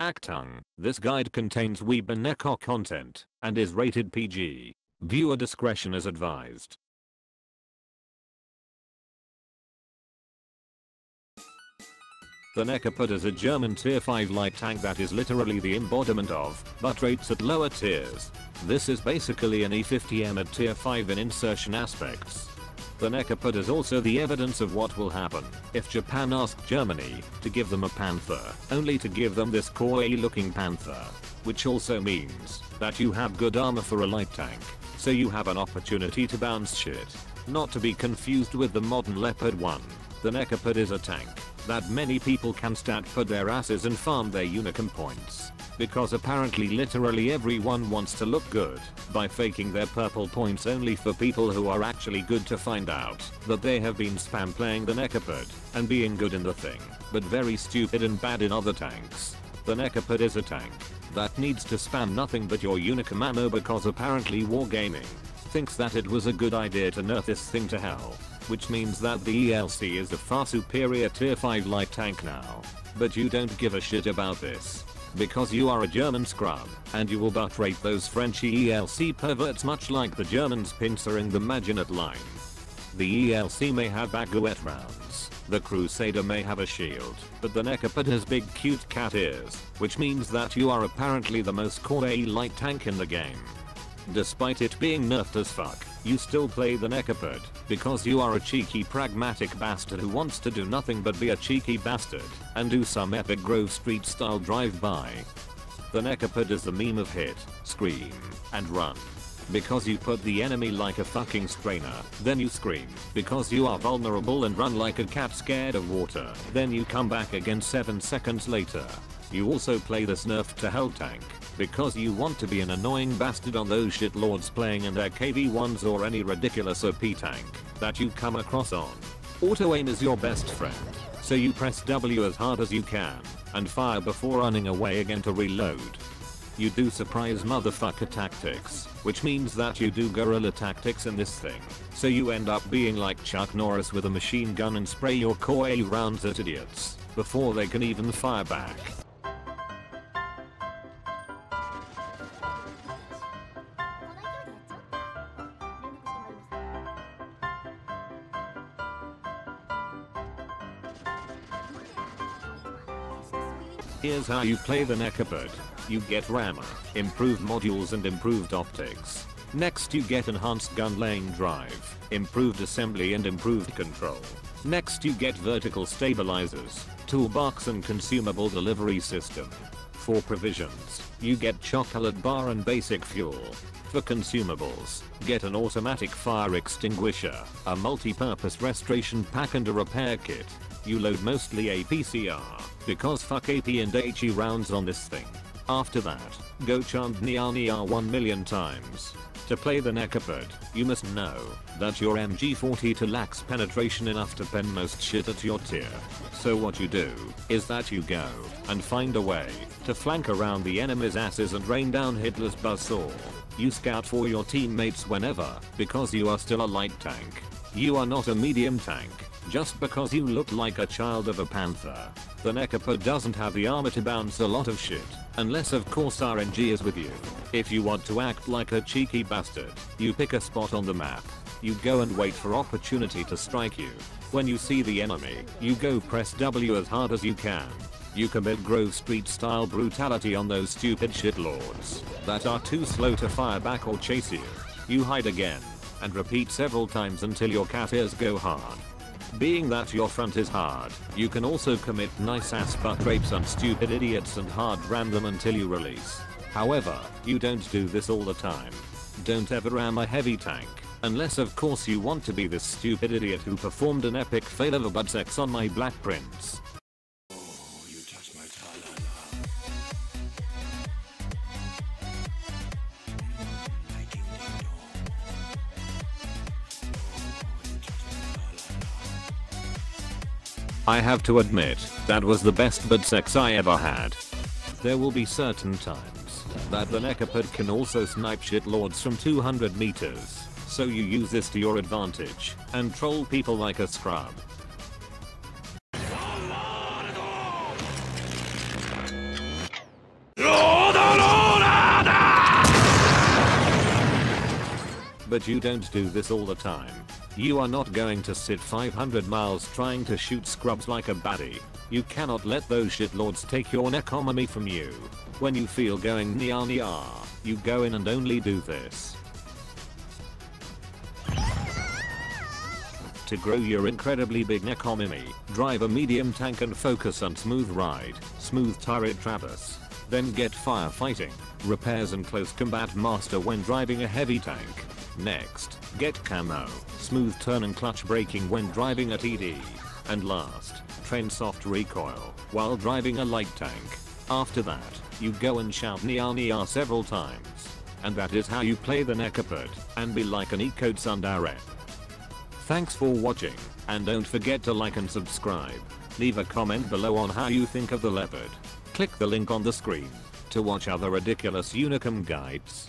Achtung, this guide contains Weebaneko content and is rated PG. Viewer discretion is advised. The Leopard is a German tier 5 light tank that is literally the embodiment of, but rates at lower tiers. This is basically an E50M at tier 5 in insertion aspects. The Leopard is also the evidence of what will happen if Japan asked Germany to give them a Panther, only to give them this core A looking Panther. Which also means that you have good armor for a light tank, so you have an opportunity to bounce shit. Not to be confused with the modern Leopard 1. The Leopard is a tank that many people can stat for their asses and farm their Unicum points. Because apparently literally everyone wants to look good by faking their purple points only for people who are actually good to find out that they have been spam playing the Leopard and being good in the thing, but very stupid and bad in other tanks. The Leopard is a tank that needs to spam nothing but your Unicum ammo because apparently Wargaming thinks that it was a good idea to nerf this thing to hell. Which means that the ELC is a far superior tier 5 light tank now. But you don't give a shit about this. Because you are a German scrub, and you will butt rate those Frenchy ELC perverts much like the Germans pincering the Maginot Line. The ELC may have baguette rounds, the Crusader may have a shield, but the Leopard has big cute cat ears, which means that you are apparently the most core A light tank in the game. Despite it being nerfed as fuck, you still play the Leopard, because you are a cheeky pragmatic bastard who wants to do nothing but be a cheeky bastard, and do some epic Grove Street style drive-by. The Leopard is the meme of hit, scream, and run. Because you put the enemy like a fucking strainer, then you scream, because you are vulnerable and run like a cat scared of water, then you come back again 7 seconds later. You also play this nerf to hell tank, because you want to be an annoying bastard on those shitlords playing in their KV-1s or any ridiculous OP tank that you come across on. Auto aim is your best friend, so you press W as hard as you can, and fire before running away again to reload. You do surprise motherfucker tactics, which means that you do guerrilla tactics in this thing, so you end up being like Chuck Norris with a machine gun and spray your core A rounds at idiots, before they can even fire back. Here's how you play the Leopard. You get rammer, improved modules and improved optics. Next you get enhanced gun laying drive, improved assembly and improved control. Next you get vertical stabilizers, toolbox and consumable delivery system. For provisions, you get chocolate bar and basic fuel. For consumables, get an automatic fire extinguisher, a multi-purpose restoration pack and a repair kit. You load mostly APCR, because fuck AP and HE rounds on this thing. After that, go chant Nia Nia 1 million times. To play the Leopard, you must know that your MG42 lacks penetration enough to pen most shit at your tier. So what you do is that you go and find a way to flank around the enemy's asses and rain down Hitler's buzzsaw. You scout for your teammates whenever, because you are still a light tank. You are not a medium tank, just because you look like a child of a panther. The Leopard doesn't have the armor to bounce a lot of shit, unless of course RNG is with you. If you want to act like a cheeky bastard, you pick a spot on the map. You go and wait for opportunity to strike you. When you see the enemy, you go press W as hard as you can. You commit Grove Street style brutality on those stupid shitlords that are too slow to fire back or chase you. You hide again, and repeat several times until your cat ears go hard. Being that your front is hard, you can also commit nice ass butt rapes on stupid idiots and hard ram them until you release. However, you don't do this all the time. Don't ever ram a heavy tank, unless of course you want to be this stupid idiot who performed an epic fail of a butt sex on my Black Prince. I have to admit, that was the best butt sex I ever had. There will be certain times that the Leopard can also snipe shitlords from 200 meters, so you use this to your advantage and troll people like a scrub. But you don't do this all the time. You are not going to sit 500 miles trying to shoot scrubs like a baddie. You cannot let those shitlords take your economy from you. When you feel going nya, you go in and only do this. To grow your incredibly big economy, drive a medium tank and focus on smooth ride, smooth turret traverse. Then get firefighting, repairs and close combat master when driving a heavy tank. Next, get camo, smooth turn and clutch braking when driving a TD. And last, train soft recoil while driving a light tank. After that, you go and shout nya several times. And that is how you play the Leopard and be like an eco tsundere. Thanks for watching, and don't forget to like and subscribe. Leave a comment below on how you think of the Leopard. Click the link on the screen to watch other ridiculous Unicum guides.